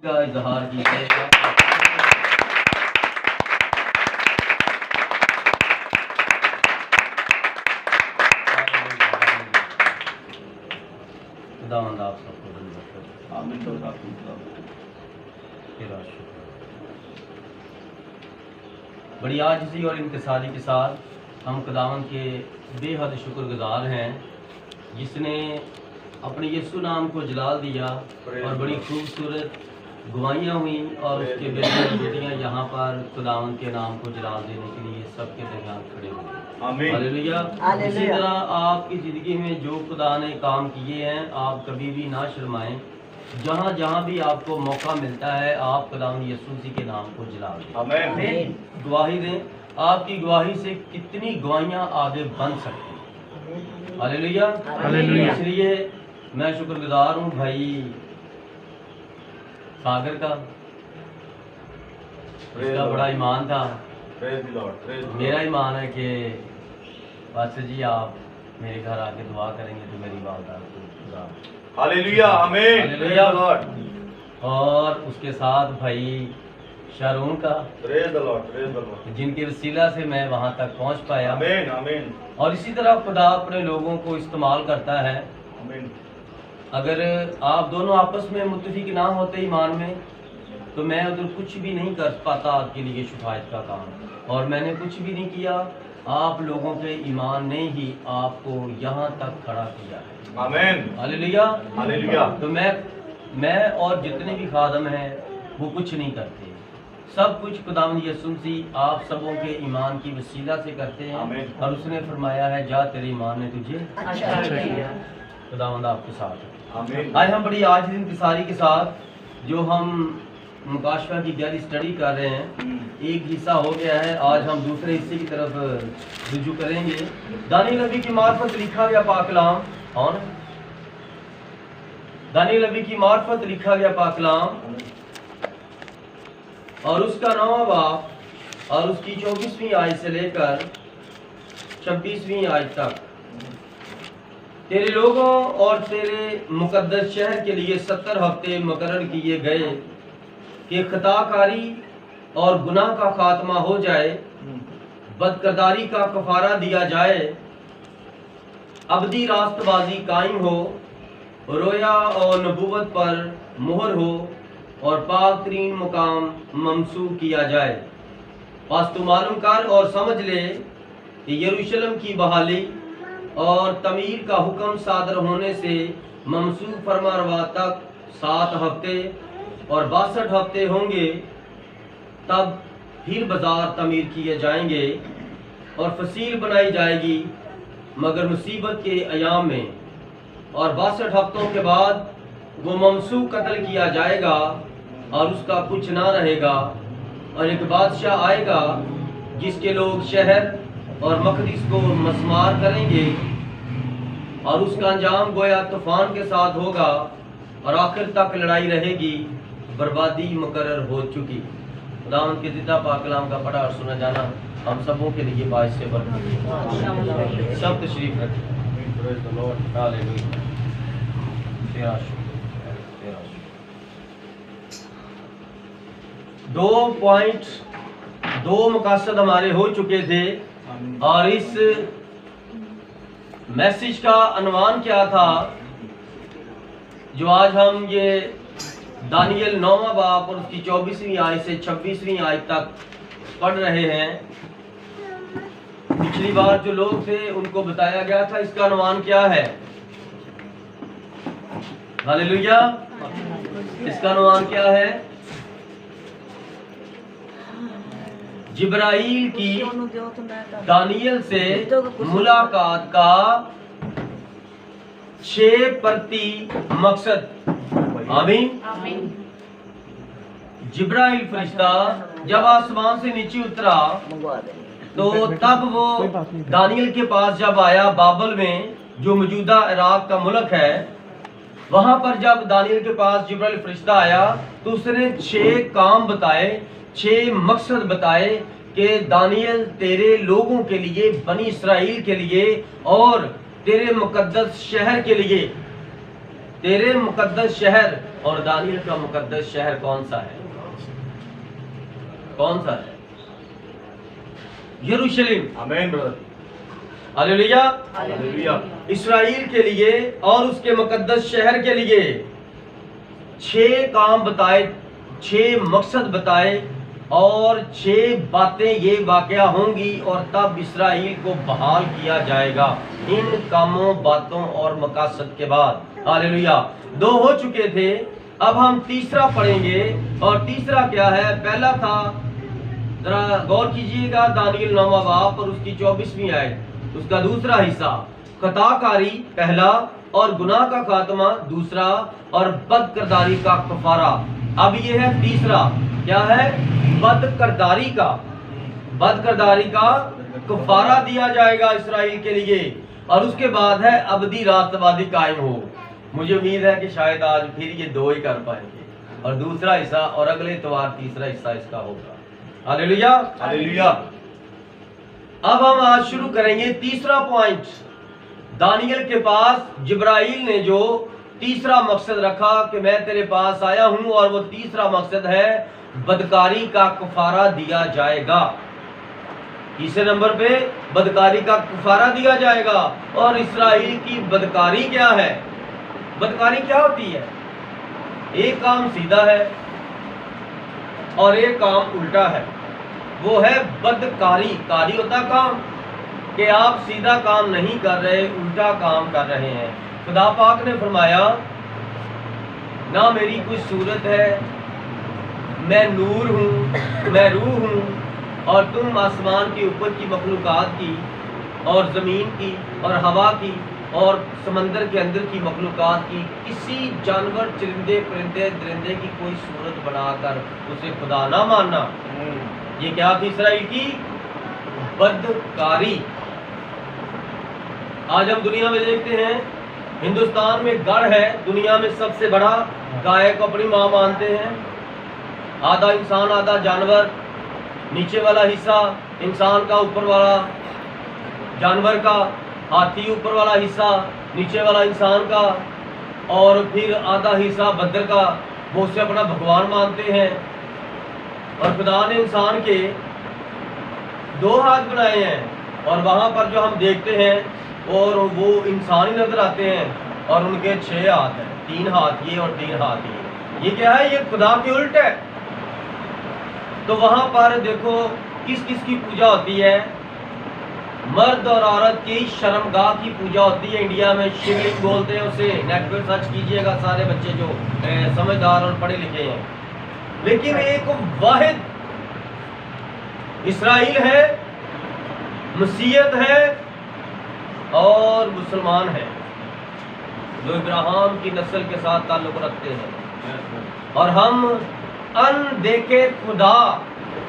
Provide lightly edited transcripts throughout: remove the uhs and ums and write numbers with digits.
کا اظہار کیجیے گا۔ خداوند آپ سب کو بڑی عاجزی اور انکساری کے ساتھ ہم خداوند کے بے حد شکر گزار ہیں جس نے اپنے یسوع نام کو جلال دیا اور بڑی خوبصورت گواہیاں ہوئیں اور اس کے بیٹے اور بیٹیاں یہاں پر خداوند کے نام کو جلال دینے کے لیے سب کے درمیان کھڑے ہوئے۔ ہاللیلویہ۔ اسی طرح آپ کی زندگی میں جو خدا نے کام کیے ہیں آپ کبھی بھی نہ شرمائیں، جہاں جہاں بھی آپ کو موقع ملتا ہے آپ خداوند یسوع مسیح کے نام کو جلال دیں، گواہی دیں۔ آپ کی گواہی سے کتنی گواہیاں آگے بن سکتی ہیں۔ ہاللیلویہ۔ اس لیے میں شکر گزار ہوں بھائی ساگر کا، اس کا بڑا ایمان تھا۔ میرا ایمان ہے کہ بادشاہ جی آپ میرے گھر آ کے دعا کریں گے تو میری والدہ کو ہاللیلویہ، آمین۔ اور اس کے ساتھ بھائی شارون کا، جن کے وسیلہ سے میں وہاں تک پہنچ پایا۔ آمین آمین۔ اور اسی طرح خدا اپنے لوگوں کو استعمال کرتا ہے۔ آمین۔ اگر آپ دونوں آپس میں متفق نہ ہوتے ایمان میں تو میں ادھر کچھ بھی نہیں کر پاتا آپ کے لیے شفاعت کا کام، اور میں نے کچھ بھی نہیں کیا، آپ لوگوں کے ایمان نے ہی آپ کو یہاں تک کھڑا کیا ہے۔ آمین۔ ہاللیلویہ۔ ہاللیلویہ۔ تو میں اور جتنے بھی خادم ہیں وہ کچھ نہیں کرتے، سب کچھ خداوند یسوع مسیح آپ سبوں کے ایمان کی وسیلہ سے کرتے ہیں۔ آمین۔ اور اس نے فرمایا ہے جا تیرے ایمان نے تجھے اچھا کیا۔ خداوند آپ کے ساتھ ہے۔ آمین۔ آج ہم بڑی عاجز انکساری کے ساتھ جو ہم مکاشفہ کی گہری اسٹڈی کر رہے ہیں، ایک حصہ ہو گیا ہے، آج ہم دوسرے حصے کی طرف رجوع کریں گے۔ دانیال نبی کی معرفت لکھا گیا پاک کلام، کون؟ دانیال نبی کی معرفت لکھا گیا پاک کلام اور اس کا 9واں باب اور اس کی 24ویں آیت سے لے کر 26ویں آیت تک۔ تیرے لوگوں اور تیرے مقدس شہر کے لیے 70 ہفتے مقرر کیے گئے کہ خطا کاری اور گناہ کا خاتمہ ہو جائے، بدکرداری کا کفارہ دیا جائے، ابدی راست بازی قائم ہو، رویا اور نبوت پر مہر ہو اور پاک ترین مقام ممسوح کیا جائے۔ پس تو معلوم کر اور سمجھ لے کہ یروشلم کی بحالی اور تعمیر کا حکم صادر ہونے سے ممسوح فرما روا تک 7 ہفتے اور 62 ہفتے ہوں گے، تب پھر بازار تعمیر کیے جائیں گے اور فصیل بنائی جائے گی، مگر مصیبت کے ایام میں، اور 62 ہفتوں کے بعد وہ ممسوح قتل کیا جائے گا اور اس کا کچھ نہ رہے گا، اور ایک بادشاہ آئے گا جس کے لوگ شہر اور مقدس کو مسمار کریں گے، اور اس کا انجام گویا طوفان کے ساتھ ہوگا، اور آخر تک لڑائی رہے گی، بربادی مقرر ہو چکی۔ خداوند کے دیدہ پاک کلام کا پڑھا اور سنا جانا ہم سبوں کے لیے باعث سے برکت ہے۔ سب تشریف رکھیں۔ ہاللیلویہ۔ تیرا شکر، تیرا شکر۔ 2 مقاصد ہمارے ہو چکے تھے، اور اس میسج کا عنوان کیا تھا جو آج ہم یہ دانیال 9واں باب اور اس کی 24ویں آیت سے 26ویں آیت تک پڑھ رہے ہیں۔ پچھلی بار جو لوگ تھے ان کو بتایا گیا تھا اس کا عنوان کیا ہے۔ ہاللیلویہ۔ اس کا عنوان کیا ہے؟ جبرائیل کی دانیال سے ملاقات کا 6 مقصد۔ آمین۔ جبرائیل فرشتہ جب آسمان سے نیچے اترا تو تب وہ دانیال کے پاس جب آیا، بابل میں جو موجودہ عراق کا ملک ہے، وہاں پر جب دانیال کے پاس جبرائیل فرشتہ آیا تو اس نے 6 کام بتائے، 6 مقصد بتائے کہ دانیال تیرے لوگوں کے لیے، بنی اسرائیل کے لیے اور تیرے مقدس شہر کے لیے، تیرے مقدس شہر اور دانیل کا مقدس شہر کون سا ہے؟ کون سا ہے؟ یروشلم۔ آمین برادر۔ ہلیلویا۔ ہلیلویا۔ اسرائیل کے لیے اور اس کے مقدس شہر کے لیے 6 کام بتائے، 6 مقصد بتائے اور 6 باتیں یہ واقعہ ہوں گی اور تب اسرائیل کو بحال کیا جائے گا ان کاموں، باتوں اور مقاصد کے بعد۔ ہلیلویا۔ 2 ہو چکے تھے، اب ہم تیسرا پڑھیں گے، اور تیسرا کیا ہے؟ پہلا تھا، ذرا غور کیجئے گا، دانیل 9واں باب اور اس کی 24ویں آیت، اس کا دوسرا حصہ، خطا کاری پہلا اور گناہ کا خاتمہ دوسرا اور بد کرداری کا کفارہ۔ اب یہ ہے تیسرا، کیا ہے؟ بد کرداری کا کفارہ دیا جائے گا اسرائیل کے لیے، اور اس کے بعد ہے ابدی راست آبادی قائم ہو۔ مجھے امید ہے کہ شاید آج پھر یہ 2 ہی کر پائیں گے، اور دوسرا حصہ اور اگلے اتوار تیسرا حصہ اس کا ہوگا۔ ہلیلویا۔ ہلیلویا۔ اب ہم آج شروع کریں گے تیسرا پوائنٹ۔ دانیل کے پاس جبرائیل نے جو تیسرا مقصد رکھا کہ میں تیرے پاس آیا ہوں، اور وہ تیسرا مقصد ہے بدکاری کا کفارہ دیا جائے گا۔ تیسرے نمبر پہ بدکاری کا کفارہ دیا جائے گا۔ اور اسرائیل کی بدکاری کیا ہے؟ بدکاری کیا ہوتی ہے؟ ایک کام سیدھا ہے اور ایک کام الٹا ہے، وہ ہے بدکاری۔ کاری ہوتا کام کہ آپ سیدھا کام نہیں کر رہے، الٹا کام کر رہے ہیں۔ خدا پاک نے فرمایا، نہ میری کوئی صورت ہے، میں نور ہوں، میں روح ہوں، اور تم آسمان کے اوپر کی مخلوقات کی اور زمین کی اور ہوا کی اور سمندر کے اندر کی مخلوقات کی کسی جانور، چرندے، پرندے، درندے کی کوئی صورت بنا کر اسے خدا نہ ماننا۔ یہ کیا تھی اسرائیل کی؟ بدکاری۔ آج ہم دنیا میں دیکھتے ہیں، ہندوستان میں گڑھ ہے دنیا میں سب سے بڑا، گائے کو اپنی ماں مانتے ہیں، آدھا انسان آدھا جانور، نیچے والا حصہ انسان کا، اوپر والا جانور کا، ہاتھی اوپر والا حصہ، نیچے والا انسان کا، اور پھر آدھا حصہ بندر کا، وہ اسے اپنا بھگوان مانتے ہیں۔ اور خدا نے انسان کے 2 ہاتھ بنائے ہیں، اور وہاں پر جو ہم دیکھتے ہیں اور وہ انسان ہی نظر آتے ہیں، اور ان کے 6 ہاتھ ہیں، 3 ہاتھ یہ اور 3 ہاتھ یہ۔ یہ کیا ہے؟ یہ خدا کے الٹ ہے۔ تو وہاں پر دیکھو کس کس کی پوجا ہوتی ہے؟ مرد اور عورت کی شرمگاہ کی پوجا ہوتی ہے۔ انڈیا میں شیولنگ بولتے ہیں اسے، نیٹ پر سرچ کیجئے گا سارے بچے جو سمجھدار اور پڑھے لکھے ہیں۔ لیکن ایک واحد اسرائیل ہے، مسیحیت ہے اور مسلمان ہے، جو ابراہیم کی نسل کے ساتھ تعلق رکھتے ہیں، اور ہم ان دیکھے خدا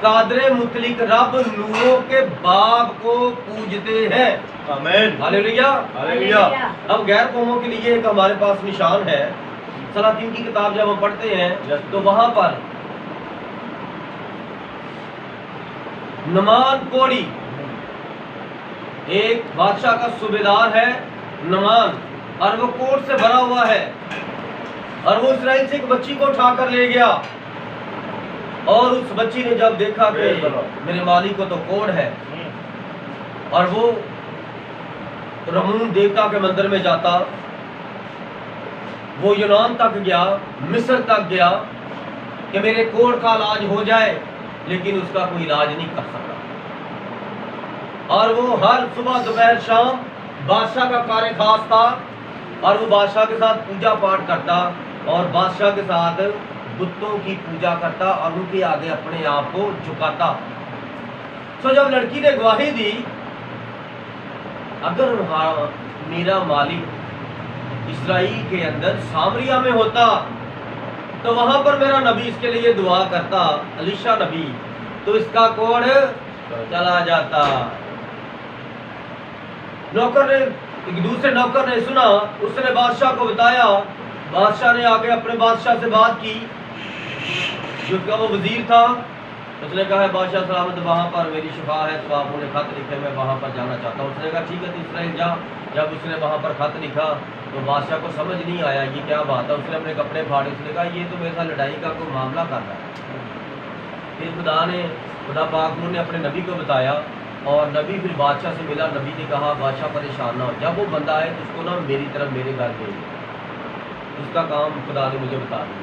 قادر مطلق رب نوروں کے باپ کو پوجتے ہیں۔ آمین۔ ہلیلویا۔ ہلیلویا۔ اب غیر قوموں کے لیے ایک ہمارے پاس نشان ہے۔ سلاطین کی کتاب جب ہم پڑھتے ہیں تو وہاں پر نمان کوڑی، ایک بادشاہ کا صوبیدار ہے نمان، اور وہ کوٹ سے بھرا ہوا ہے، اور وہ اسرائیل سے ایک بچی کو اٹھا کر لے گیا، اور اس بچی نے جب دیکھا کہ میرے مالک کو تو کوڑ ہے، اور وہ رمون دیوتا کے مندر میں جاتا، وہ یونان تک گیا، مصر تک گیا کہ میرے کوڑ کا علاج ہو جائے، لیکن اس کا کوئی علاج نہیں کر سکا، اور وہ ہر صبح دوپہر شام بادشاہ کا کار خاص تھا، اور وہ بادشاہ کے ساتھ پوجا پاٹ کرتا، اور بادشاہ کے ساتھ بتوں کی پوجا کرتا، اور ان کے آگے اپنے آپ کو جھکاتا۔ سو جب لڑکی نے گواہی دی، اگر میرا مالک اسرائیل کے اندر سامریا میں ہوتا تو وہاں پر میرا نبی اس کے لیے دعا کرتا، الیشا نبی، تو اس کا کوڑ چلا جاتا۔ نوکر نے، ایک دوسرے نوکر نے سنا، اس نے بادشاہ کو بتایا، بادشاہ نے آگے اپنے بادشاہ سے بات کی، جو کہ وہ وزیر تھا، اس نے کہا ہے بادشاہ سلامت وہاں پر میری شفا ہے تو آپ انہیں خط لکھے میں وہاں پر جانا چاہتا ہوں. اس نے کہا ٹھیک ہے تو اسرائیل جا. جب اس نے وہاں پر خط لکھا تو بادشاہ کو سمجھ نہیں آیا یہ کیا بات ہے. اس نے اپنے کپڑے پھاڑے. اس نے کہا یہ تو میرے ساتھ لڑائی کا کوئی معاملہ کر رہا ہے. پھر خدا پاک نے اپنے نبی کو بتایا اور نبی پھر بادشاہ سے ملا. نبی نے کہا بادشاہ پریشان نہ ہو, جب وہ بندہ آئے تو اس کو نا میری طرف میرے گھر بھیج. اس کا کام خدا نے مجھے بتا دیا.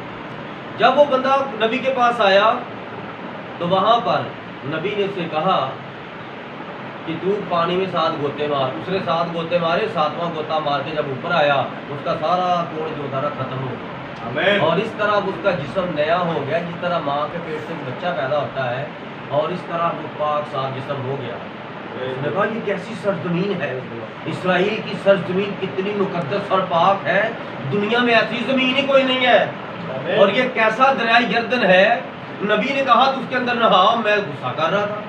جب وہ بندہ نبی کے پاس آیا تو وہاں پر نبی نے اسے کہا کہ تو پانی میں 7 گوتے مار. اس نے 7 گوتے مارے. 7واں گوتا مار کے جب اوپر آیا اس کا سارا کوڑ جو تھا ختم ہو گیا. آمین. اور اس طرح اس کا جسم نیا ہو گیا. جس طرح ماں کے پیٹ سے بچہ پیدا ہوتا ہے اور اس طرح وہ پاک صاف جسم ہو گیا. اس نے کہا یہ کیسی سرزمین ہے. اسرائیل کی سرزمین کتنی مقدس اور پاک ہے. دنیا میں ایسی زمین ہی کوئی نہیں ہے. اور یہ کیسا دریائے یردن ہے. نبی نے کہا تو اس کے اندر نہا. میں غصہ کر رہا تھا.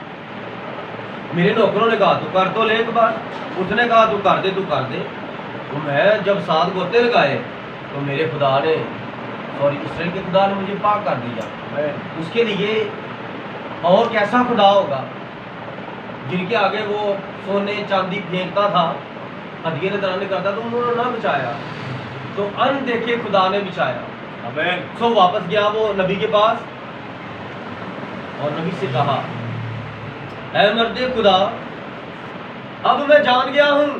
میرے نوکروں نے کہا تو کر تو لے ایک بار. اس نے کہا تو کر دے تو کر دے. تو میں جب 7 گوتے لگائے تو میرے خدا نے اسرائیل کے خدا نے مجھے پاک کر دیا. اس کے لیے اور کیسا خدا ہوگا جن کے آگے وہ سونے چاندی پھینکتا تھا, ہدیے نذرانے کرتا تو انہوں نے نہ بچایا. تو ان دیکھے خدا نے بچایا. آمین. سو واپس گیا وہ نبی کے پاس اور نبی سے کہا اے مرد خدا اب میں جان گیا ہوں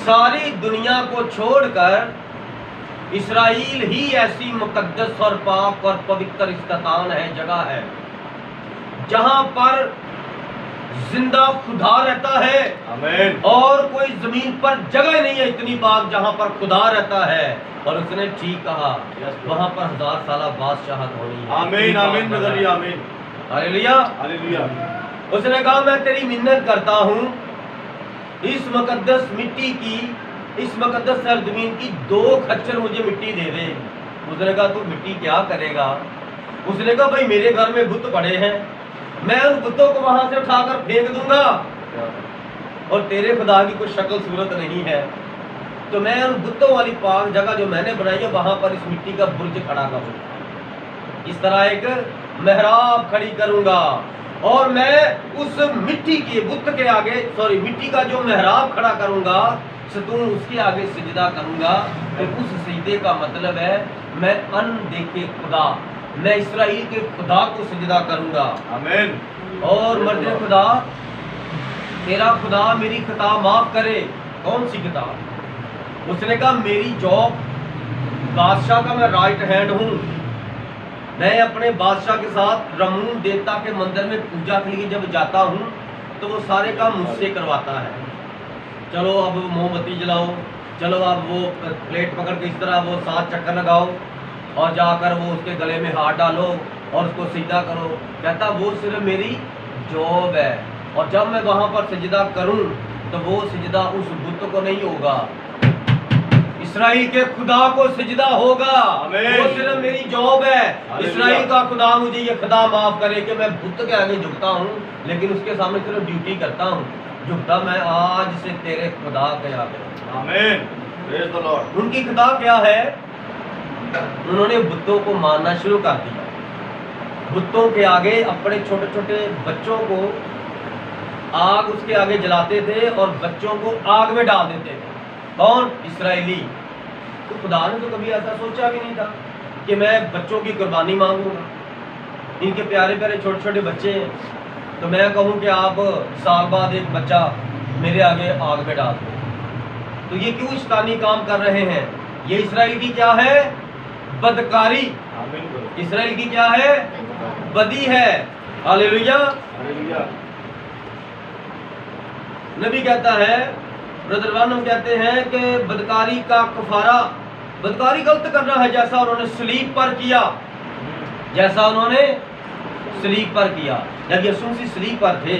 ساری دنیا کو چھوڑ کر اسرائیل ہی ایسی مقدس اور پاک اور پوتر استتان ہے, جگہ ہے جہاں پر زندہ خدا رہتا ہے. آمین. اور کوئی زمین پر جگہ نہیں ہے اتنی پاک جہاں پر خدا رہتا ہے. اور اس نے ٹھیک کہا وہاں پر 1000 سالہ بادشاہت ہونی ہے. آمین. آمین. بدلی. آمین. ہاللیلویا. ہاللیلویا. اس نے کہا میں تیری منت کرتا ہوں اس مقدس مٹی کی, اس مقدس سرزمین کی 2 کھچر مجھے مٹی دے دے. اس نے کہا تو مٹی کیا کرے گا. اس نے کہا بھائی میرے گھر میں بت پڑے ہیں, میں ان بتوں کو وہاں سے اٹھا کر پھینک دوں گا. اور تیرے خدا کی کوئی شکل صورت نہیں ہے تو میں ان بتوں والی پاک جگہ جو میں نے بنائی ہے وہاں پر اس مٹی کا برج کھڑا کروں گا. اس طرح ایک محراب کھڑی کروں گا اور میں اس مٹی کے بت کے آگے مٹی کا جو محراب کھڑا کروں گا ستون اس کے آگے سجدہ کروں گا. تو اس سجدے کا مطلب ہے میں ان دیکھے خدا, میں اسرائیل کے خدا کو سجدہ کروں گا. آمین. اور مرد خدا تیرا خدا میری خطا معاف کرے. کون سی خطا. اس نے کہا میری جاب بادشاہ کا میں رائٹ ہینڈ ہوں. میں اپنے بادشاہ کے ساتھ رمون دیوتا کے مندر میں پوجا کے لیے جب جاتا ہوں تو وہ سارے کام مجھ سے کرواتا ہے. چلو اب موم بتی جلاؤ, چلو اب وہ پلیٹ پکڑ کے اس طرح وہ 7 چکر لگاؤ اور جا کر وہ اس کے گلے میں ہاتھ ڈالو اور اس کو سجدہ کرو. کہتا وہ صرف میری جاب ہے. اور جب میں وہاں پر سجدہ کروں تو وہ سجدہ اس بت کو نہیں ہوگا, اسرائیل کے خدا کو سجدہ ہوگا. وہ صرف میری جاب ہے. اسرائیل کا خدا مجھے یہ خدا معاف کرے کہ میں بت کے آگے جھکتا ہوں لیکن اس کے سامنے صرف ڈیوٹی کرتا ہوں. جھکتا میں آج سے تیرے خدا کے آگے. آمین. پریز دی لارڈ. ان کی خدا کیا ہے. انہوں نے بتوں کو ماننا شروع کر دیا. بتوں کے آگے اپنے چھوٹے چھوٹے بچوں کو آگ اس کے آگے جلاتے تھے اور بچوں کو آگ میں ڈال دیتے تھے. کون. اسرائیلی. تو خدا نے تو کبھی ایسا سوچا بھی نہیں تھا کہ میں بچوں کی قربانی مانگوں گا. ان کے پیارے پیارے چھوٹے چھوٹے بچے ہیں تو میں کہوں کہ آپ سال بعد ایک بچہ میرے آگے آگ میں ڈال دو. تو یہ کیوں شیطانی کام کر رہے ہیں. یہ اسرائیل کی کیا ہے. بدکاری. آمین. اسرائیل کی کیا ہے. بدی ہے. ہاللیلویا. ہاللیلویا. نبی کہتا ہے, برادر برانم کہتے ہیں کہ بدکاری کا کفارہ, بدکاری غلط کرنا ہے جیسا انہوں نے صلیب پر کیا, جیسا انہوں نے صلیب پر کیا. جب یسوع مسیح صلیب پر تھے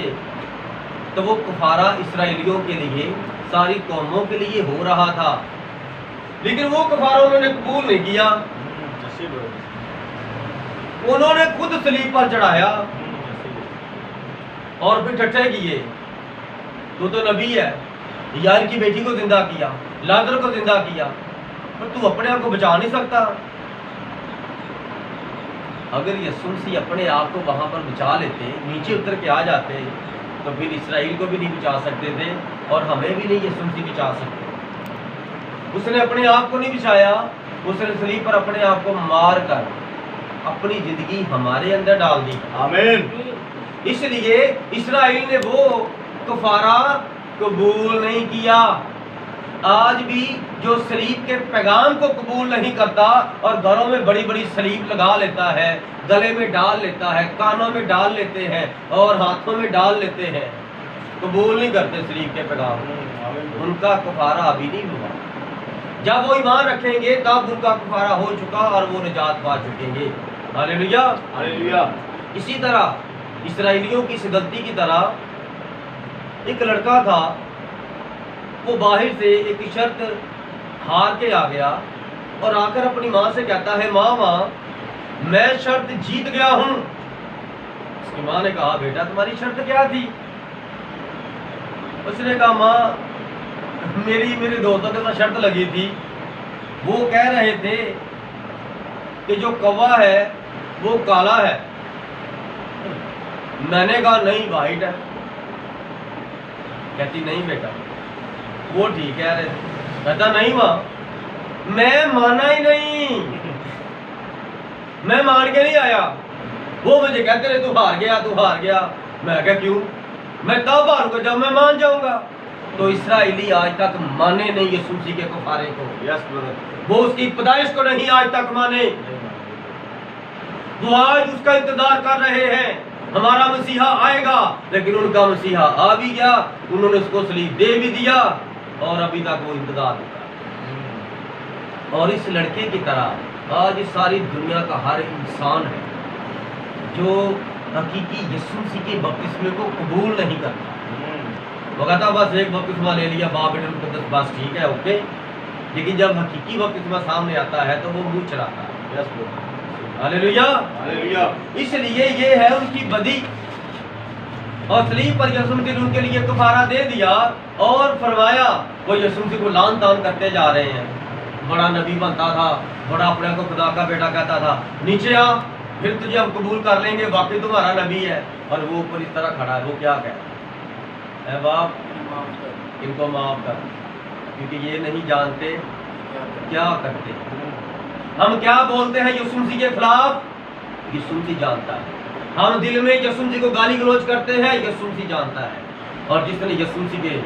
تو وہ کفارہ اسرائیلیوں کے لیے ساری قوموں کے لیے ہو رہا تھا لیکن وہ کفارہ انہوں نے قبول نہیں کیا. انہوں نے خود صلیب پر چڑھایا اور پھر ٹھٹھے کیے. تو نبی ہے, یار کی بیٹی کو زندہ کیا, لازر کو زندہ کیا, پر تو اپنے آپ کو بچا نہیں سکتا. اگر یسوع مسیح اپنے آپ کو وہاں پر بچا لیتے، نیچے اتر کے آ جاتے، تو پھر اسرائیل کو بھی نہیں بچا سکتے تھے اور ہمیں بھی نہیں یسوع مسیح بچا سکتے۔ اس نے اپنے آپ کو نہیں بچایا، اس نے صلیب پر اپنے آپ کو مار کر اپنی زندگی ہمارے اندر ڈال دی۔ آمین۔ اس لیے اسرائیل نے وہ کفارہ قبول نہیں کیا۔ آج بھی جو صلیب کے پیغام کو قبول نہیں کرتا اور گھروں میں بڑی بڑی صلیب لگا لیتا ہے، گلے میں ڈال لیتا ہے، کانوں میں ڈال لیتے ہیں اور ہاتھوں میں ڈال لیتے ہیں، قبول نہیں کرتے صلیب کے پیغام، ان کا کفارہ ابھی نہیں ہوا۔ جب وہ ایمان رکھیں گے تب ان کا کفارہ ہو چکا اور وہ نجات پا چکیں گے۔ ہاللیلویا۔ ہاللیلویا۔ اسی طرح اسرائیلیوں کی اس غلطی کی طرح ایک لڑکا تھا، وہ باہر سے ایک شرط ہار کے آ گیا اور آ کر اپنی ماں سے کہتا ہے، ماں میں شرط جیت گیا ہوں۔ اس کی ماں نے کہا، بیٹا تمہاری شرط کیا تھی؟ اس نے کہا، ماں میرے دوستوں کے ساتھ شرط لگی تھی، وہ کہہ رہے تھے کہ جو کوا ہے وہ کالا ہے، میں نے کہا نہیں وائٹ ہے۔ کہتی نہیں بیٹا وہ ٹھیک ہے رہے تھے۔ کہتا نہیں ماں میں مانا ہی نہیں، میں مان کے نہیں آیا، وہ مجھے کہتے رہے تو ہار گیا۔ میں کہا کیوں؟ میں تب ہاروں گا جب میں مان جاؤں گا۔ تو اسرائیلی آج تک مانے نہیں یسوع مسیح کے کفارے کو، وہ اس کی پیدائش کو نہیں آج تک مانے، وہ آج اس کا انتظار کر رہے ہیں ہمارا مسیحا آئے گا، لیکن ان کا مسیحا آ بھی گیا، انہوں نے اس کو صلیب دے بھی دیا اور ابھی تک وہ انتظار کرتا۔ اور اس لڑکے کی طرح آج ساری دنیا کا ہر انسان ہے جو حقیقی یسوع مسیح کے بپتسمے کو قبول نہیں کرتا۔ وہ کہتا بس ایک بپتسمہ لے لیا، باپ بیٹے مقدس، بس ٹھیک ہے اوکے، لیکن جب حقیقی بپتسمہ سامنے آتا ہے تو وہ منہ چڑھاتا ہے۔ ہاللیلویا۔ ہاللیلویا۔ اس لیے یہ ہے ان کی بدی، اور صلیب پر یسوع مسیح نے ان کے لیے کفارہ دے دیا اور فرمایا وہ یسوع مسیح کو لعن طعن کرتے جا رہے ہیں۔ بڑا نبی بنتا تھا، بڑا اپنے کو خدا کا بیٹا کہتا تھا، نیچے آ پھر تجھے ہم قبول کر لیں گے، واقعی تمہارا نبی ہے، اور وہ اوپر اس طرح کھڑا ہے۔ وہ کیا کہتا ہے، اے باپ ان کو معاف کر، کیونکہ یہ نہیں جانتے کیا کرتے ہیں۔ ہم کیا بولتے ہیں یسوع مسیح کے خلاف، یسوع مسیح جانتا ہے۔ ہم دل میں یسوع مسیح کو گالی گلوچ کرتے ہیں، یسوع مسیح جانتا ہے۔ اور جس نے یسوع مسیح کے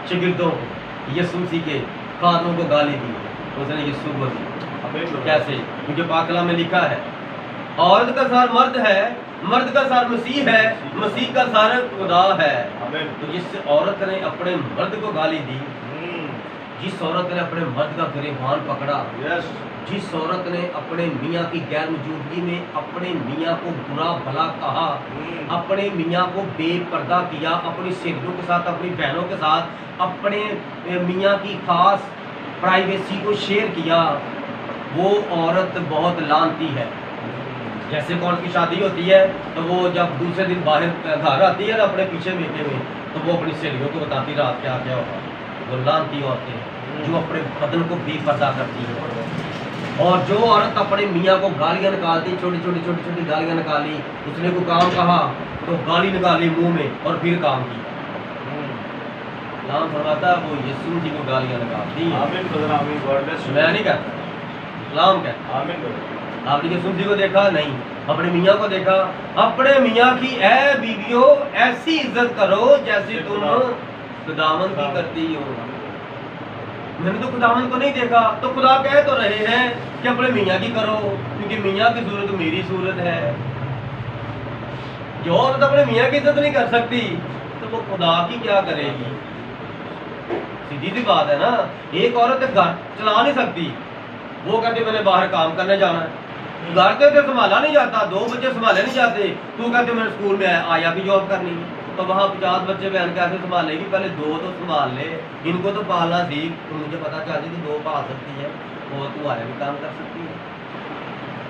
شاگردوں کو، یسوع مسیح کے خادموں کو گالی دی، اس نے یسوع کو دی۔ کیسے؟ کیونکہ پاک کلام میں لکھا ہے عورت کا سر مرد ہے، مرد کا سر مسیح ہے، مسیح کا سر خدا ہے۔ تو جس عورت نے اپنے مرد کو گالی دی، جس عورت نے اپنے مرد کا گریبان پکڑا، جس عورت نے اپنے میاں کی غیر موجودگی میں اپنے میاں کو برا بھلا کہا، اپنے میاں کو بے پردہ کیا، اپنی سہیلیوں کے ساتھ، اپنی بہنوں کے ساتھ اپنے میاں کی خاص پرائیویسی کو شیئر کیا، وہ عورت بہت لعنتی ہے۔ جیسے کون کی شادی ہوتی ہے تو وہ جب دوسرے دن باہر گھر آتی ہے نا اپنے پیچھے بیٹھے ہوئے، تو وہ اپنی سہیلیوں کو بتاتی رات کیا کیا ہوگا۔ وہ لعنتی عورتیں ہیں جو اپنے بدن کو بے پردہ کرتی ہیں۔ اور جو عورت اپنے میاں کو گالیاں نکالتی، چھوٹی چھوٹی گالیاں نکالی، اس نے کوئی کام کہا تو گالی نکالی منہ میں اور پھر کام کیا، کلام فرماتا ہے وہ یسوع مسیح کو گالیاں نکالتی ہیں۔ میں نہیں کہتا، کلام کہتا۔ آپ نے یسوع مسیح کو دیکھا؟ نہیں۔ اپنے میاں کو دیکھا؟ اپنے میاں کی اے بیویو ایسی عزت کرو جیسی تم خداوند کی کرتی ہو۔ میں نے تو خداوند کو نہیں دیکھا، تو خدا کہہ تو رہے ہیں کہ اپنے میاں کی کرو، کیونکہ میاں کی صورت میری صورت ہے۔ جو عورت اپنے میاں کی عزت نہیں کر سکتی تو وہ خدا کی کیا کرے گی؟ سیدھی سی بات ہے نا۔ ایک عورت گھر چلا نہیں سکتی، وہ کہتے میں نے باہر کام کرنے جانا ہے، گھر کے سنبھالا نہیں جاتا، 2 بچے سنبھالے نہیں جاتے، تو کہتے میں نے اسکول میں آیا کی جاب کرنی ہے، تو وہاں 50 بچے بہن کیسے سنبھالے گی؟ پہلے 2 تو سنبھال لے، ان کو تو پالنا سیکھ، تو مجھے پتا چل جائے کہ 2 پال سکتی ہے، وہ تمہارے بھی کام کر سکتی ہے۔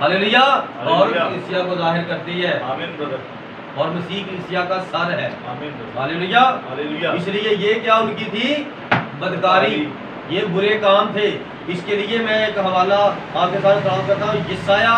ہاللیلویا۔ اور کلیسیا کو ظاہر کرتی ہے، اور مسیح کلیسیا کا سر ہے۔ ہاللیلویا۔ اس لیے یہ کیا ان کی تھی؟ بدکاری، یہ برے کام تھے۔ اس کے لیے میں ایک حوالہ آپ کے ساتھ سلام کرتا ہوں، یسایہ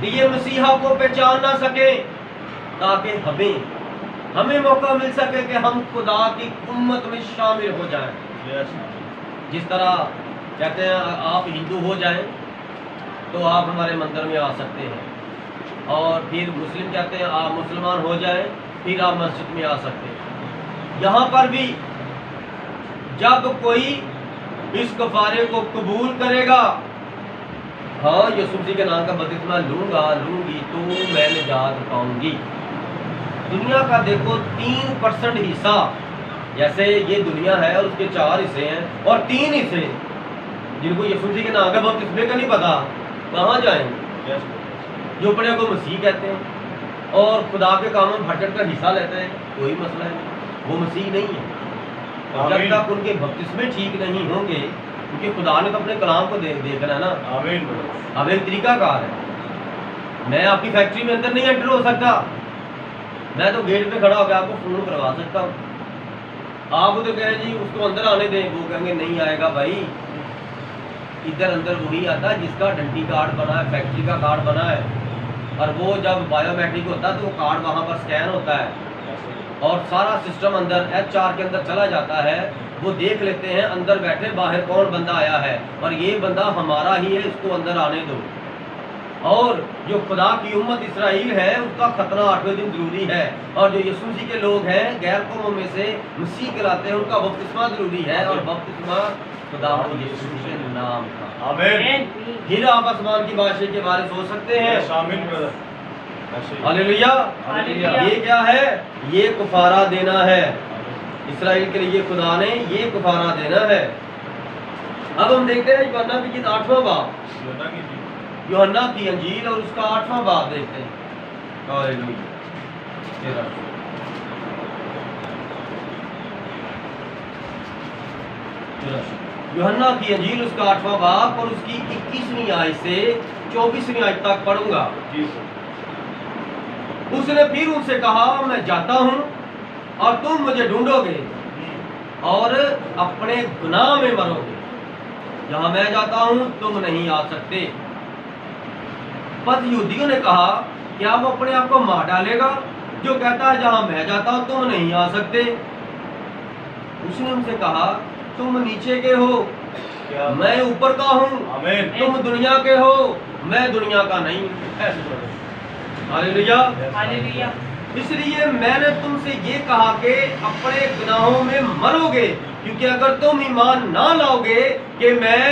کہ یہ مسیحا کو پہچان نہ سکے، تاکہ ہمیں موقع مل سکے کہ ہم خدا کی امت میں شامل ہو جائیں۔ Yes. جس طرح کہتے ہیں آپ ہندو ہو جائیں تو آپ ہمارے مندر میں آ سکتے ہیں، اور پھر مسلم کہتے ہیں آپ مسلمان ہو جائیں پھر آپ مسجد میں آ سکتے ہیں۔ یہاں پر بھی جب کوئی اس کفارے کو قبول کرے گا، ہاں یسوع مسیح کے نام کا بپتسمہ لوں گی تو میں نجات پاؤں گی۔ دنیا کا دیکھو 3% حصہ، جیسے یہ دنیا ہے اور اس کے 4 حصے ہیں اور 3 حصے جن کو یسوع مسیح کے نام کا بپتسمے کا نہیں پتا کہاں جائیں گے؟ Yes. جو اپنے کو مسیح کہتے ہیں اور خدا کے کاموں میں بڑھ چڑھ کر حصہ لیتے ہیں، کوئی مسئلہ نہیں، وہ مسیح نہیں ہے۔ اور جب آمین۔ تک ان کے بپتسمے ٹھیک نہیں ہوں گے، کیونکہ خدا نے تو اپنے کلام کو دیکھنا ہے نا۔ آمین۔ اب ایک طریقہ کار ہے، میں آپ کی فیکٹری میں اندر نہیں انٹر ہو سکتا، میں تو گیٹ پہ کھڑا ہو کے آپ کو فون کروا سکتا ہوں۔ آپ تو کہیں جی اس کو اندر آنے دیں، وہ کہیں گے نہیں آئے گا بھائی، ادھر اندر وہی آتا ہے جس کا ڈنٹی کارڈ بنا ہے، فیکٹری کا کارڈ بنا ہے، اور وہ جب بایو میٹرک ہوتا ہے تو وہ کارڈ وہاں پر سکین ہوتا ہے اور سارا سسٹم اندر HR کے اندر چلا جاتا ہے، وہ دیکھ لیتے ہیں اندر بیٹھے باہر کون بندہ آیا ہے اور یہ بندہ ہمارا ہی ہے، اس کو اندر آنے دو۔ اور جو خدا کی امت اسرائیل ہے اس کا ختنہ 8ویں دن ضروری ہے، اور جو یسوع مسیح کے لوگ ہیں غیر قوموں میں سے مسیح کہلاتے ہیں، ان کا بپتسمہ ضروری ہے، اور بپتسمہ خدا یسوع کے نام کا۔ آمین۔ پھر آپ آسمان کی بادشاہی کے بارے سوچ سکتے ہیں۔ Yes. آمین brother. ہاللیلویا۔ ہاللیلویا۔ یہ کیا ہے؟ یہ کفارہ دینا ہے اسرائیل کے لیے، خدا نے یہ کفارہ دینا ہے۔ اب ہم دیکھتے ہیں یوحنا کی 8واں باب، یوحنا کی جی۔ یوحنا کی انجیل اور اس کا 8واں باب دیکھتے ہیں۔ ہاللیلویا۔ یوحنا کی انجیل اس کا 8واں باب اور اس کی 21ویں آیت سے 24ویں آیت تک پڑھوں گا۔ جی سر۔ اس نے پھر ان سے کہا میں جاتا ہوں اور تم مجھے ڈھونڈو گے اور اپنے گناہ میں مرو گے، جہاں میں جاتا ہوں تم نہیں آ سکتے۔ پس یہودیوں نے کہا کیا وہ اپنے آپ کو مار ڈالے گا جو کہتا ہے جہاں میں جاتا ہوں تم نہیں آ سکتے؟ اس نے ان سے کہا تم نیچے کے ہو، کیا؟ میں اوپر کا ہوں۔ آمین۔ تم دنیا کے ہو، میں دنیا کا نہیں۔ ہاللیلویا۔ ہاللیلویا۔ اس لیے میں نے تم سے یہ کہا کہ اپنے گناہوں میں مرو گے، کیونکہ اگر تم ایمان نہ لاؤ گے کہ میں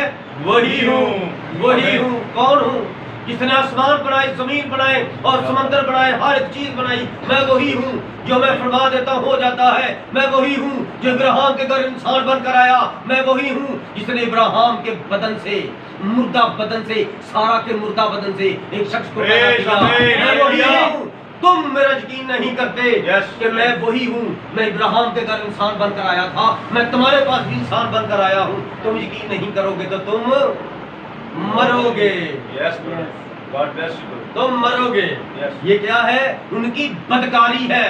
وہی ہوں۔ وہی ہوں کون ہوں؟ جس نے آسمان بنائے، زمین بنائے اور سمندر بنائے، ہر ایک چیز بنائی، میں وہی ہوں۔ جو میں فرما دیتا ہو جاتا ہے، میں وہی ہوں۔ جو ابراہیم کے گھر انسان بن کر آیا، میں وہی ہوں۔ جس نے ابراہیم کے بدن سے، مردہ بدن سے، سارا کے مردہ بدن سے ایک شخص کو پیدا کیا، میں وہی ہوں۔ تم میرا یقین نہیں کرتے کہ میں وہی ہوں۔ میں ابراہیم کے گھر انسان بن کر آیا تھا، میں تمہارے پاس بھی انسان بن کر آیا ہوں۔ تم یقین نہیں کرو گے تو تم مرو گے۔ Yes brother. God bless you brother. تم مرو گے۔ Yes. یہ کیا ہے؟ ان کی بدکاری ہے۔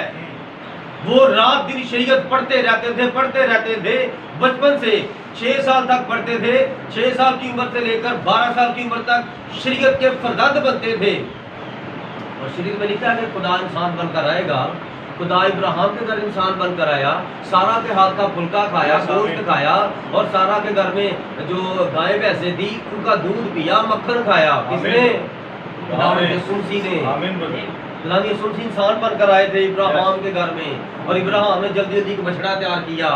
وہ رات دن شریعت پڑھتے رہتے تھے، بچپن سے 6 سال تک پڑھتے تھے، 6 سال کی عمر سے لے کر 12 سال کی عمر تک شریعت کے فرزند بنتے تھے، اور شریعت میں لکھا ہے کہ خدا انسان بن کر آئے گا۔ خدا ابراہیم کے گھر انسان بن کر آیا، سارا کے ہاتھ کا پھلکا کھایا، گوشت کھایا، اور سارا کے گھر میں جو گائے بھینسیں تھی ان کا دودھ پیا، مکھن کھایا۔ کس نے؟ خدا یسوع مسیح نے۔ آمین brother. خدا یسوع مسیح انسان بن کر آئے تھے ابراہیم کے گھر میں، اور ابراہیم نے جلدی جلدی ایک بچڑا تیار کیا۔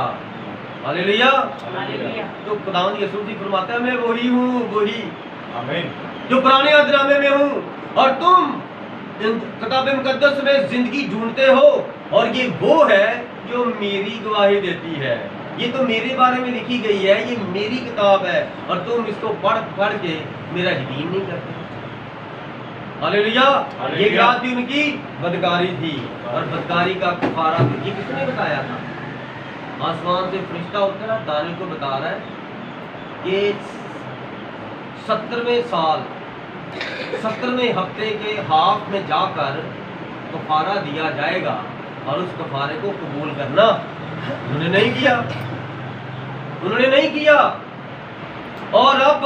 ہاللیلویا۔ ہاللیلویا۔ تو خدا یسوع مسیح فرماتا ہے میں وہی ہوں، وہی آمین۔ جو پرانے عہد میں ہوں، اور تم کتاب مقدس میں زندگی ڈھونڈتے ہو، اور یہ وہ ہے جو میری گواہی دیتی ہے۔ یہ تو میرے بارے میں لکھی گئی ہے، یہ میری کتاب ہے، اور تم اس کو پڑھ کے میرا یقین نہیں کرتے۔ ہاللیلویا۔ یہ کیا تھی؟ ان کی بدکاری تھی، اور بدکاری کا کفارہ یہ کس نے بتایا تھا؟ آسمان سے فرشتہ اترا، دانیل کو بتا رہا ہے کہ 70ویں سال 70ویں ہفتے کے ہاف میں جا کر کفارہ دیا جائے گا، اور اس کفارے کو قبول کرنا انہوں نے نہیں کیا، اور اب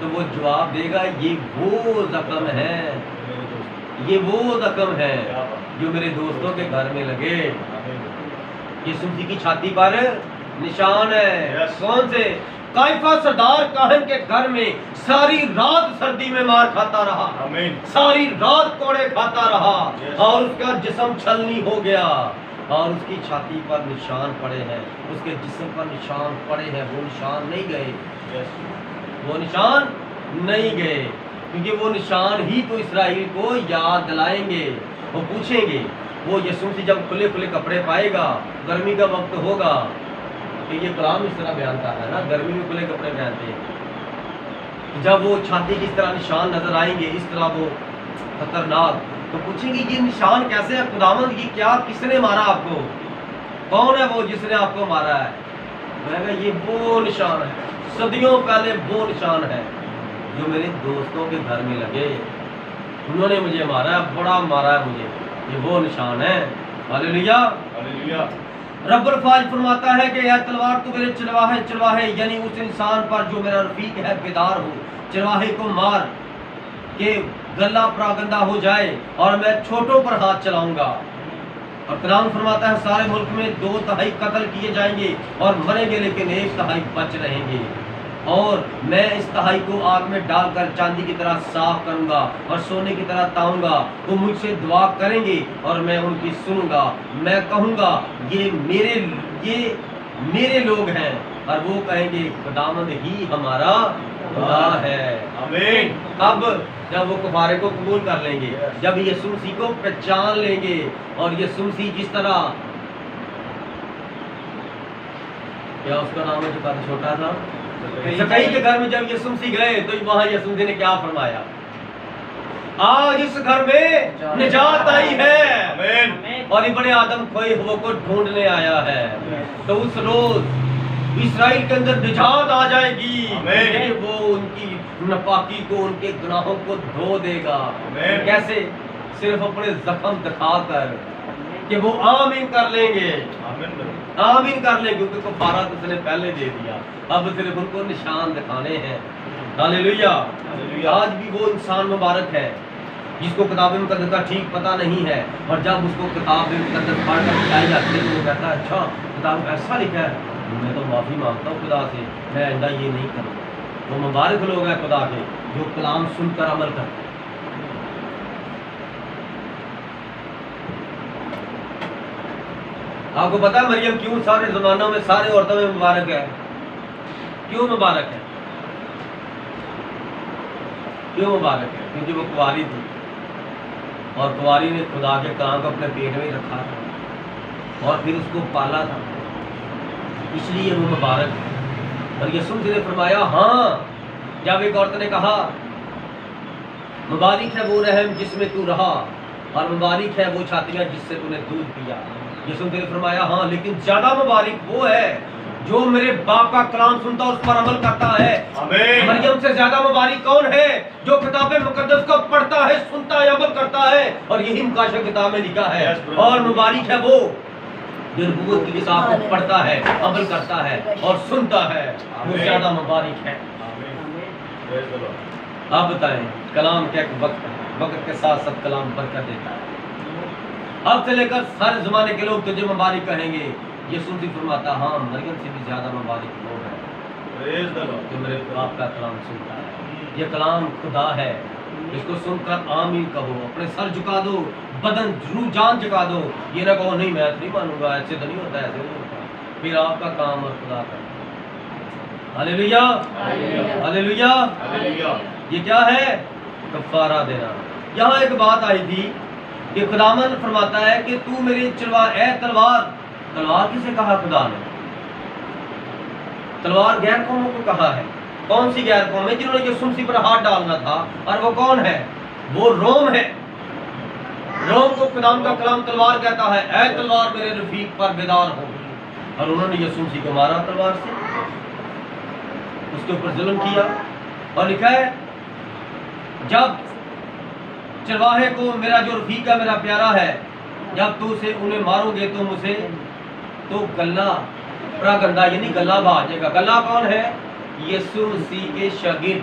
تو وہ جواب دے گا یہ وہ زخم ہے، میرے دوست یہ وہ زخم ہے کیا بات جو میرے دوستوں کے گھر میں لگے۔ آمین یسوع مسیح کی چھاتی پر نشان ہے۔ Yes. کون سے؟ قیافہ سردار کاہن کے گھر میں ساری رات سردی میں مار کھاتا رہا، آمین ساری رات کوڑے کھاتا رہا، Yes. اور اس کا جسم چھلنی ہو گیا، اور اس کی چھاتی پر نشان پڑے ہیں، اس کے جسم پر نشان پڑے ہیں، وہ نشان نہیں گئے، یس وہ نشان نہیں گئے، کیونکہ وہ نشان ہی تو اسرائیل کو یاد دلائیں گے۔ وہ پوچھیں گے، وہ یسوع مسیح جب کھلے کھلے کپڑے پائے گا، گرمی کا وقت ہوگا، کہ یہ کلام اس طرح بیان کرتا ہے نا، گرمی میں کھلے کپڑے پہنتے ہیں، جب وہ چھاتی کی اس طرح نشان نظر آئیں گے، اس طرح وہ خطرناک، تو پوچھیں گے یہ نشان کیسے ہے خداوند، یہ کیا، کس نے مارا آپ کو، کون ہے وہ جس نے آپ کو مارا ہے؟ میں کہا یہ وہ نشان ہے، صدیوں پہلے وہ نشان ہے جو میرے دوستوں کے گھر میں لگے، انہوں نے مجھے مارا ہے، بڑا مارا ہے مجھے، یہ وہ نشان ہے۔ ہاللیلویا۔ ہاللیلویا رب الفاظ فرماتا ہے کہ اے تلوار تو میرے چلواہے چلواہے، یعنی اس انسان پر جو میرا رفیق ہے بیدار ہو، چلواہے کو مار کہ گلہ پراگندہ ہو جائے، اور میں چھوٹوں پر ہاتھ چلاؤں گا۔ اور کلام فرماتا ہے سارے ملک میں 2/3 قتل کیے جائیں گے اور مریں گے، لیکن 1/3 بچ رہیں گے، اور میں اس تہائی کو آگ میں ڈال کر چاندی کی طرح صاف کروں گا اور سونے کی طرح تاؤں گا۔ وہ مجھ سے دعا کریں گے اور میں ان کی سنوں گا، میں کہوں گا یہ میرے لوگ ہیں، اور وہ کہیں گے خداوند ہی ہمارا خدا ہے۔ آمین اب جب وہ کفارے کو قبول کر لیں گے، جب یسوع مسیح کو پہچان لیں گے، اور یسوع مسیح جس طرح، کیا اس کا نام ہے جو کافی چھوٹا تھا، زکئی کے گھر میں جب یسوع مسیح گئے تو وہاں یسوع مسیح نے کیا فرمایا؟ آج اس گھر میں نجات آئی ہے، آمین اور ابن آدم کھوئے ہوئے کو ڈھونڈنے آیا ہے۔ تو اس روز اسرائیل کے اندر نجات آ جائے گی، آمین۔ کہ وہ ان کی ناپاکی کو، ان کے گناہوں کو دھو دے گا۔ آمین۔ کیسے؟ صرف اپنے زخم دکھا کر، کہ وہ آمین کر لیں گے، آمین آمین کر لیں، کیونکہ کفارہ تو اس نے پہلے دے دیا، اب صرف ان کو نشان دکھانے ہیں۔ ہاللیلویا۔ ہاللیلویا۔ آج بھی وہ انسان مبارک ہے جس کو کتاب مقدس کا ٹھیک پتہ نہیں ہے، اور جب اس کو کتاب مقدس پڑھ کر بتائی جاتی ہے تو وہ کہتا ہے اچھا کتاب میں ایسا لکھا ہے، میں تو معافی مانگتا ہوں خدا سے، میں آئندہ یہ نہیں کروں گا۔ وہ مبارک لوگ ہیں خدا کے جو کلام سن کر عمل کرتے ہیں۔ آپ کو پتا ہے مریم کیوں سارے زمانوں میں سارے عورتوں میں مبارک ہے؟ کیوں مبارک ہے؟ کیوں مبارک ہے؟ کیونکہ وہ کنواری تھی، اور کنواری نے خدا کے کلام کو اپنے پیٹ میں رکھا تھا اور پھر اس کو پالا تھا، اس لیے وہ مبارک ہے۔ اور یسوع نے فرمایا ہاں، جب ایک عورت نے کہا مبارک ہے وہ رحم جس میں تو رہا، اور مبارک ہے وہ چھاتیاں جس سے تو نے دودھ پیا، یسوع نے فرمایا ہاں، لیکن زیادہ مبارک وہ ہے جو میرے باپ کا کلام سنتا اور اس پر عمل کرتا ہے۔ آمین۔ مریم سے زیادہ مبارک کون ہے؟ جو کتاب مقدس کو پڑھتا ہے، سنتا ہے، عمل کرتا ہے، اور یہی مکاشفہ کتاب میں لکھا ہے۔ Yes, brother۔ اور مبارک ہے وہ جو نبوت کی کتاب کو پڑھتا ہے، عمل کرتا ہے اور سنتا ہے، وہ آمین۔ زیادہ مبارک ہے۔ آمین Praise the Lord۔ آپ بتائیں، کلام کا ایک وقت ہے، وقت کے ساتھ ساتھ کلام برکت دیتا ہے۔ اب سے لے کر سارے زمانے کے لوگ تجھے مبارک کہیں گے۔ یسوع مسیح فرماتا ہاں، مریم سے بھی زیادہ مبارک لوگ ہیں Praise the Lord۔ جو میرے باپ کا کلام سنتا ہے۔ یہ کلام خدا ہے، اس کو سن کر آمین کہو، اپنے سر جھکا دو، بدن روح جان جھکا دو، یہ نہ کہو نہیں میں نہیں مانوں گا، ایسے تو نہیں ہوتا، ایسے نہیں ہوتا، پھر آپ کا کام اور خدا کا۔ ہاللیلویا، ہاللیلویا۔ ہاللیلویا۔ یہ کیا ہے؟ کفارہ دینا۔ یہاں ایک بات آئی تھی کہ خداوند فرماتا ہے کہ تو میری اے تلوار، تلوار کسے کہا خدا نے؟ تلوار غیر قوموں کو کہا ہے۔ کون سی غیر قوم ہے؟ جنہوں نے یسوع مسیح پر ہاتھ ڈالنا تھا، اور وہ کون ہے؟ وہ روم ہے۔ روم کو خداوند کا کلام تلوار کہتا ہے، اے تلوار میرے رفیق پر بیدار ہو، اور انہوں نے یسوع مسیح کو مارا تلوار سے، اس کے اوپر ظلم کیا، اور لکھا ہے جب چرواہے کو میرا جو رفیق ہے، میرا پیارا ہے، جب تو اسے انہیں مارو گے تو مجھے تو گلہ پراگندہ یعنی گلہ بھا جائے گا۔ گلہ کون ہے؟ یسوع مسیح کے شاگرد،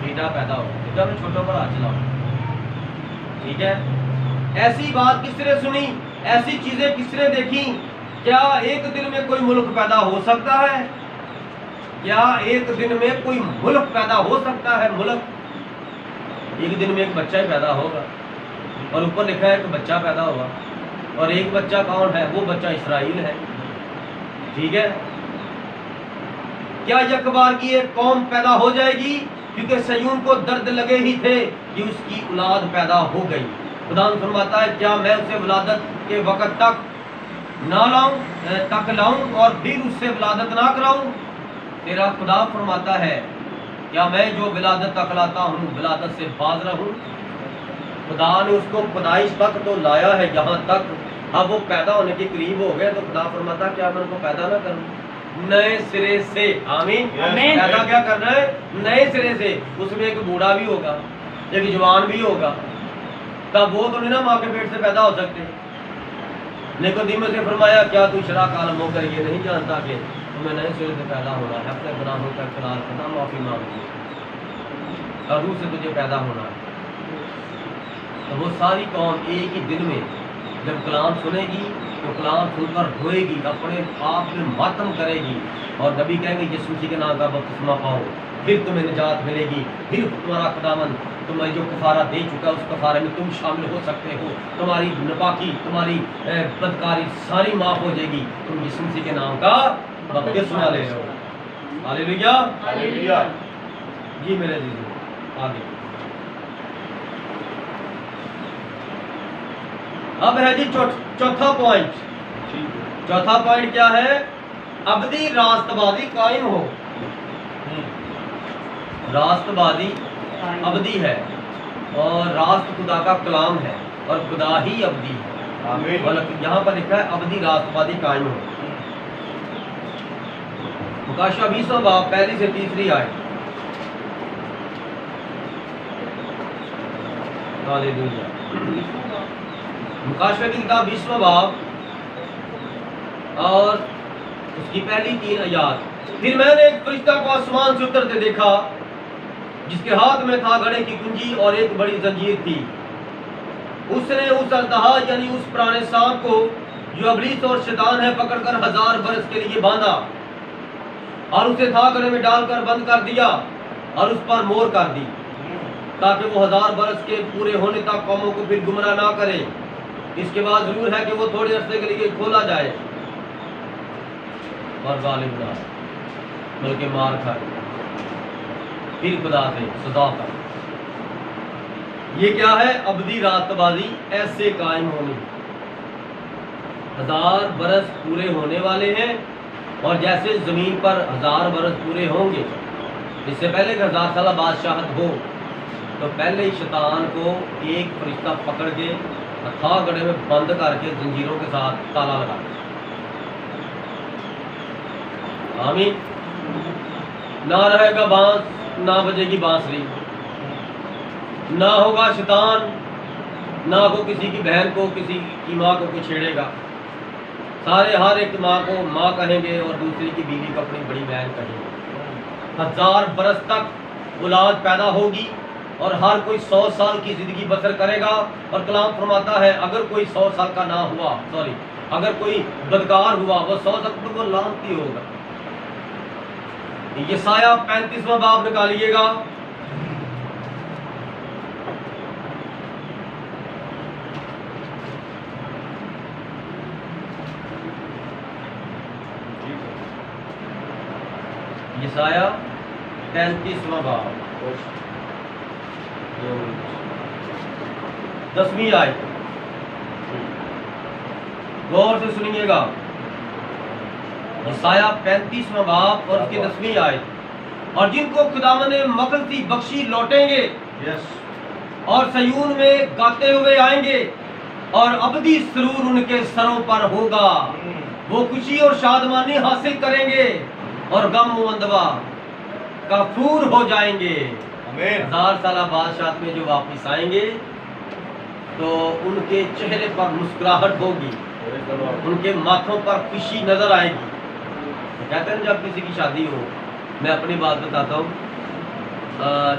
بیٹا پیدا ہو, کیونکہ ہمیں چھوٹوں پر ہاتھ چلاؤ. ٹھیک ہے, ایسی بات کس نے سنی, ایسی چیزیں کس نے دیکھی؟ کیا ایک دن میں کوئی ملک پیدا ہو سکتا ہے؟ کیا ایک دن میں کوئی ملک پیدا ہو سکتا ہے؟ ملک ایک دن میں ایک بچہ ہی پیدا ہوگا, اور اوپر لکھا ہے کہ بچہ پیدا ہوا, اور ایک بچہ کون ہے؟ وہ بچہ اسرائیل ہے. ٹھیک ہے, کیا یک بار کی ایک قوم پیدا ہو جائے گی؟ کیونکہ صیون کو درد لگے ہی تھے کہ اس کی اولاد پیدا ہو گئی. خدا فرماتا ہے کیا میں اسے ولادت کے وقت تک نہ لاؤں اور پھر اس سے ولادت نہ کراؤں؟ تیرا خدا فرماتا ہے کیا میں جو ولادت تک لاتا ہوں ولادت سے باز رہوں؟ خدا نے اس کو پیدائش تک تو لایا ہے یہاں تک, اب وہ پیدا ہونے کے قریب ہو گئے تو خدا فرماتا ہے کیا میں ان کو پیدا نہ کروں نئے سرے سے؟ آمین. پیدا کیا کرنا ہے؟ نئے سرے سے. اس میں ایک بوڑھا بھی ہوگا, ایک جوان بھی ہوگا, تب وہ تو نہیں نا ماں کے پیٹ سے پیدا ہو سکتے. نیقودیمس سے فرمایا کیا تو اشراق عالم ہو کر یہ نہیں جانتا کہ تمہیں نئے سرے سے پیدا ہونا ہے, اپنے گناہوں کا اقرار کرنا, معافی مانگنی اور روح سے تجھے پیدا ہونا ہے. تو وہ ساری قوم ایک ہی دن میں جب کلام سنے گی تو کلام سن کر روئے گی, اپنے آپ میں ماتم کرے گی, اور نبی کہیں گے یسوع مسیح کے نام کا بپتسمہ پاؤ, پھر تمہیں نجات ملے گی, پھر تمہارا خداوند تمہیں جو کفارہ دے چکا اس کفارے میں تم شامل ہو سکتے ہو, تمہاری ناپاکی, تمہاری بدکاری ساری معاف ہو جائے گی, تم یسوع مسیح کے نام کا بپتسمہ لے لو. ہاللیلویا, ہاللیلویا. جی میرے عزیزو آگے. اب ہے جی چوتھا پوائنٹ. چوتھا پوائنٹ کیا ہے؟ ابدی راست بازی قائم ہو. راست بازی ابدی ہے, اور راست خدا کا کلام ہے, اور خدا ہی ابدی ہے. آمین. یہاں پر لکھا ہے ابدی راست بازی قائم ہو. مکاشفہ 20واں باب پہلی سے تیسری آیت. ہاللیلویا. مکاشفہ کی کتاب 20واں باب اور اس کی پہلی 3 آیات. پھر میں نے ایک فرشتہ کو آسمان سے اترتے دیکھا جس کے ہاتھ میں تھا گھڑے کی کنجی اور ایک بڑی زنجیر تھی. اس نے اس اژدہا یعنی اس پرانے سانپ کو جو ابلیس اور شیطان ہے پکڑ کر 1000 برس کے لیے باندھا, اور اسے تھا گھڑے میں ڈال کر بند کر دیا اور اس پر مہر کر دی, تاکہ وہ 1000 برس کے پورے ہونے تک قوموں کو پھر گمراہ نہ کرے. اس کے بعد ضرور ہے کہ وہ تھوڑے عرصے کے لیے کھولا جائے اور غالب نہ بلکہ مار کھائے, پھر خدا سے سزا کر. یہ کیا ہے؟ ابدی راست بازی ایسے قائم ہونی. 1000 برس پورے ہونے والے ہیں, اور جیسے زمین پر 1000 برس پورے ہوں گے, اس سے پہلے کہ 1000 سالہ بادشاہت ہو تو پہلے ہی شیطان کو ایک فرشتہ پکڑ کے تھا گڑھے میں بند کر کے زنجیروں کے ساتھ تالا لگا دیا. آمین. نہ رہے گا بانس, نہ بجے گی بانسری, نہ ہوگا شیطان, نہ کو کسی کی بہن کو کسی کی ماں کو کوئی چھیڑے گا. سارے ہر ایک ماں کو ماں کہیں گے اور دوسری کی بیوی کو اپنی بڑی بہن کہیں گے. 1000 برس تک اولاد پیدا ہوگی, اور ہر کوئی 100 سال کی زندگی بسر کرے گا. اور کلام فرماتا ہے اگر کوئی 100 سال کا نہ ہوا, اگر کوئی بدکار ہوا وہ 100 تک تو وہ لعنتی ہوگا. یسایہ 35واں باب نکالیے گا. یسایہ 35واں باب 10ویں آیت. غور سے سنیے گا. یسایہ 35واں باب اور اس کی 10ویں آیت. اور جن کو خداوند نے مغفرت بخشی لوٹیں گے, اور صیون میں گاتے ہوئے آئیں گے, اور ابدی سرور ان کے سروں پر ہوگا. وہ خوشی اور شادمانی حاصل کریں گے, اور غم و اندوہ کافور ہو جائیں گے. 1000 سالہ بادشاہت میں جو واپس آئیں گے تو ان کے چہرے پر مسکراہٹ ہوگی, ان کے ماتھوں پر خوشی نظر آئے گی. کہتے ہیں جب کسی کی شادی ہو, میں اپنی بات بتاتا ہوں,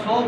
100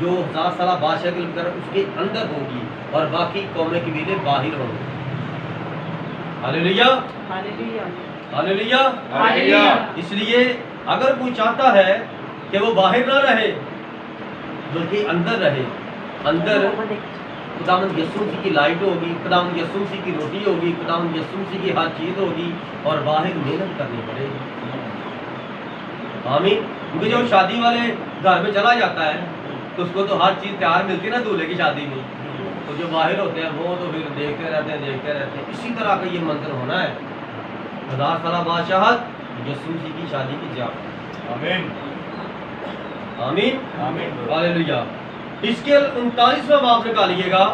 جو 1000 سالہ بادشاہ کی کر اس کے اندر ہوگی اور باقی قومیں قبیلے باہر ہوں گے. ہاللیلویا ہاللیلویا. ہاللیلویا. اس لیے اگر کوئی چاہتا ہے کہ وہ باہر نہ رہے بلکہ اندر رہے, اندر خداوند یسوع مسیح کی لائٹ ہوگی, خداوند یسوع مسیح کی روٹی ہوگی, خداوند یسوع مسیح کی ہر چیز ہوگی, اور باہر محنت کرنی پڑے گی. آمین. کیونکہ جب شادی والے گھر میں چلا جاتا ہے تو اس کو تو ہر چیز تیار ملتی ہے نا دولہے کی شادی میں, تو جو باہر ہوتے ہیں وہ تو پھر دیکھتے رہتے ہیں. اسی طرح کا یہ منظر ہونا ہے. 1000 سالہ بادشاہت یسوع مسیح کی شادی کی ضیافت. آمین. آمین آمین. ہاللیلویا. اس کے 39واں باب نکالیے گا.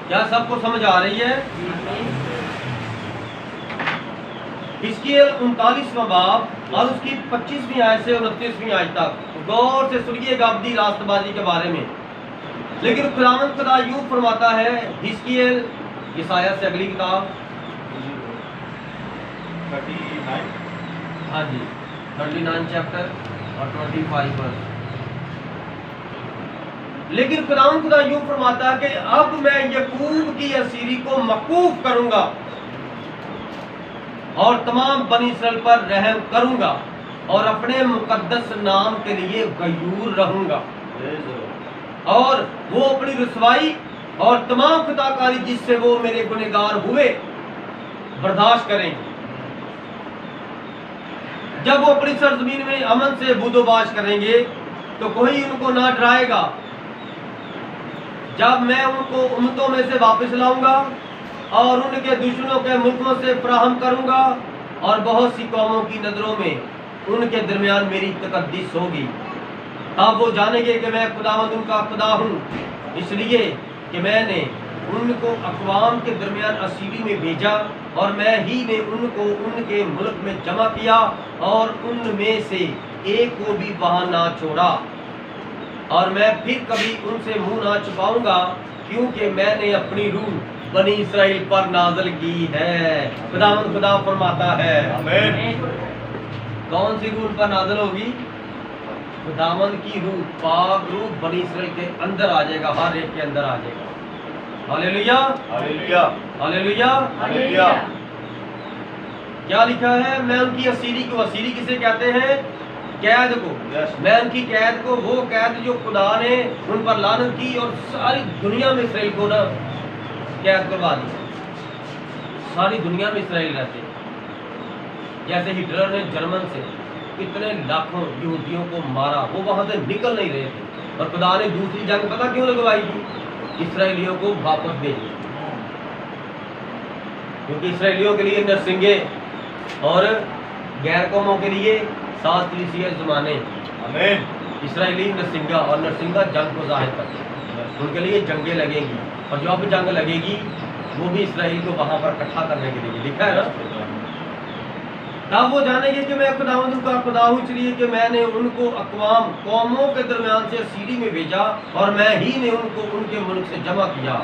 کیا سب کو سمجھ آ رہی ہے؟ اس کی 39واں باب اور اس کی 25ویں آیت سے 29ویں آیت تک غور سے سنیے گا ابدی راست بازی کے بارے میں. لیکن خداوند خدا یوں فرماتا ہے, حزقیل یسایہ سے اگلی کتاب, 39. ہاں جی 39 چیپٹر اور 25 ورس. لیکن خداوند خدا یوں فرماتا ہے کہ اب میں یعقوب کی اسیری کو موقوف کروں گا اور تمام بنی اسرائیل پر رحم کروں گا اور اپنے مقدس نام کے لیے غیور رہوں گا, اور وہ اپنی رسوائی اور تمام خطا کاری جس سے وہ میرے گنہگار ہوئے برداشت کریں گے. جب وہ اپنی سرزمین میں امن سے بود و باش کریں گے تو کوئی ان کو نہ ڈرائے گا. جب میں ان کو امتوں میں سے واپس لاؤں گا اور ان کے دشمنوں کے ملکوں سے فراہم کروں گا, اور بہت سی قوموں کی نظروں میں ان کے درمیان میری تقدس ہوگی. تب وہ جانیں گے کہ میں خداوند ان کا خدا ہوں, اس لیے کہ میں نے ان کو اقوام کے درمیان اسیری میں بھیجا اور میں ہی نے ان کو ان کے ملک میں جمع کیا اور ان میں سے ایک کو بھی وہاں نہ چھوڑا, اور میں پھر کبھی ان سے منہ نہ چھپاؤں گا, کیونکہ میں نے اپنی روح بنی اسرائیل پر نازل کی ہے. خداوند خدا فرماتا ہے. آمین. کون سی روح ان پر نازل ہوگی؟ خداوند کی روح, پاک روح بنی اسرائیل کے اندر آ جائے گا, ہر ایک کے اندر آ جائے گا. ہاللیلویا ہاللیلویا. ہاللیلویا. ہاللیلویا. کیا لکھا ہے؟ میں ان کی اسیری کو, اسیری کسے کہتے ہیں؟ قید کو. Yes. میں ان کی قید کو, وہ قید جو خدا نے ان پر لعنت کی اور ساری دنیا میں اسرائیل کو نا قید کروا دی. ساری دنیا میں اسرائیل رہتے ہیں. جیسے ہٹلر نے جرمن سے کتنے لاکھوں یہودیوں کو مارا, وہ وہاں سے نکل نہیں رہے تھے, اور خدا نے دوسری جنگ پتہ کیوں لگوائی تھی؟ اسرائیلیوں کو واپس بھیجنا, کیونکہ اسرائیلیوں کے لیے نرسنگے اور غیر قوموں کے لیے 7 کلیسیا زمانے. آمین. اسرائیلی نرسنگا اور نرسنگا جنگ کو ظاہر کرتے ہیں, ان کے لیے جنگیں لگیں گی, اور جو اب جنگ لگے گی وہ بھی اسرائیل کو وہاں پر اکٹھا کرنے کے لیے لکھا ہے نا. تب وہ جانیں گے کہ میں خداوند ان کا خدا ہوں, اس لیے کہ میں نے ان کو اقوام قوموں کے درمیان سے اسیری میں بھیجا اور میں ہی نے ان کو ان کے ملک سے جمع کیا,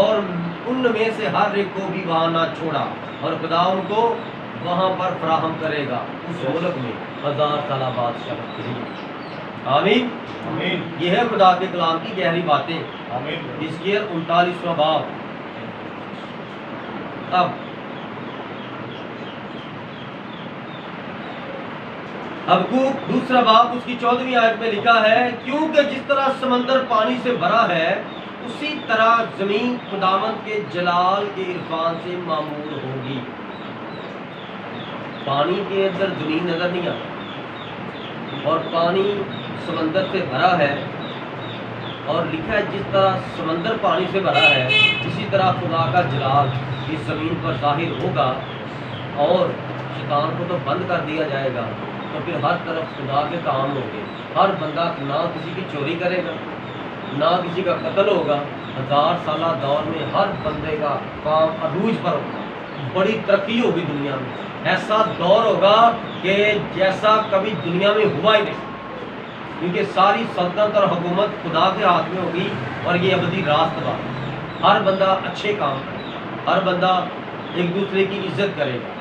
اور ان میں سے ہر ایک کو بھی وہاں نہ چھوڑا, اور خدا ان کو وہاں پر فراہم کرے گا اس ملک میں 1000 سالہ بادشاہت کے لیے. آمین. آمین. یہ ہے خدا کے کلام کی گہری باتیں. آمین. اس کی 39واں باب. اب حبقوق دوسرا باب اس کی 14ویں آیت میں لکھا ہے, کیونکہ جس طرح سمندر پانی سے بھرا ہے اسی طرح زمین خداوند کے جلال کے عرفان سے معمور ہوگی. پانی کے اندر زمین نظر نہیں آتی, اور پانی سمندر سے بھرا ہے, اور لکھا ہے جس طرح سمندر پانی سے بھرا ہے اسی طرح خدا کا جلال اس زمین پر ظاہر ہوگا, اور شیطان کو تو بند کر دیا جائے گا, تو پھر ہر طرف خدا کے کام ہوں گے. ہر بندہ نہ کسی کی چوری کرے گا, نہ کسی کا قتل ہوگا. 1000 سالہ دور میں ہر بندے کا کام عروج پر ہوگا, بڑی ترقی ہوگی دنیا میں. ایسا دور ہوگا کہ جیسا کبھی دنیا میں ہوا ہی نہیں, کیونکہ ساری سلطنت اور حکومت خدا کے ہاتھ میں ہوگی, اور یہ ابدی راست بات. ہر بندہ اچھے کام کرے گا, ہر بندہ ایک دوسرے کی عزت کرے گا.